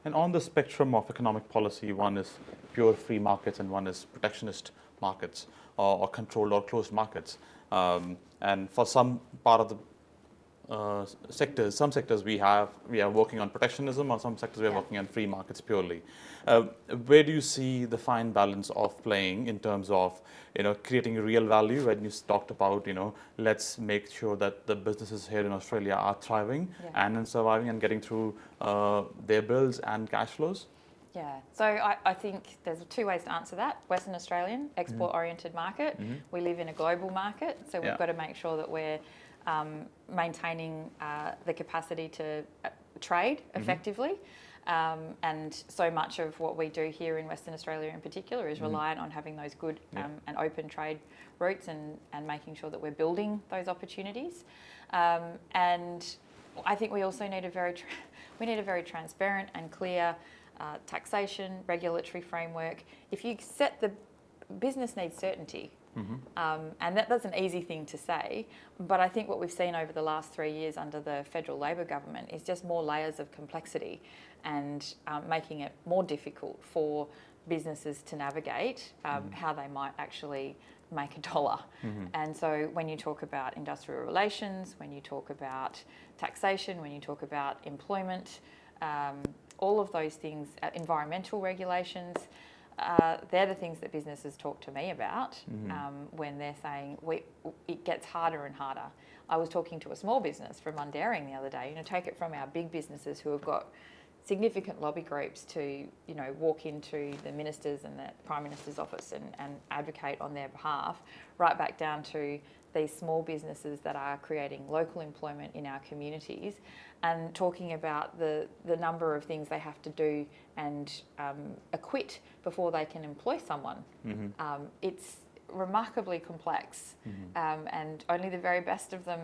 And on the spectrum of economic policy, one is pure free markets and one is protectionist markets or controlled or closed markets. And for some part of the sectors, some sectors we are working on protectionism, or some sectors we are working on free markets purely. Where do you see the fine balance of playing in terms of creating real value? When you talked about let's make sure that the businesses here in Australia are thriving and surviving and getting through their bills and cash flows. Yeah, so I think there's two ways to answer that. Western Australian, export-oriented market. We live in a global market, so we've got to make sure that we're maintaining the capacity to trade effectively. And so much of what we do here in Western Australia in particular is reliant on having those good and open trade routes and making sure that we're building those opportunities. And I think we also need a very transparent and clear taxation, regulatory framework. If you set the business needs certainty, and that's an easy thing to say, but I think what we've seen over the last 3 years under the federal Labor government is just more layers of complexity and making it more difficult for businesses to navigate how they might actually make a dollar. And so when you talk about industrial relations, when you talk about taxation, when you talk about employment, all of those things, environmental regulations, they're the things that businesses talk to me about when they're saying it gets harder and harder. I was talking to a small business from Mundaring the other day, take it from our big businesses who have got significant lobby groups to, walk into the ministers and the Prime Minister's office and advocate on their behalf, right back down to these small businesses that are creating local employment in our communities and talking about the number of things they have to do and acquit before they can employ someone. It's remarkably complex and only the very best of them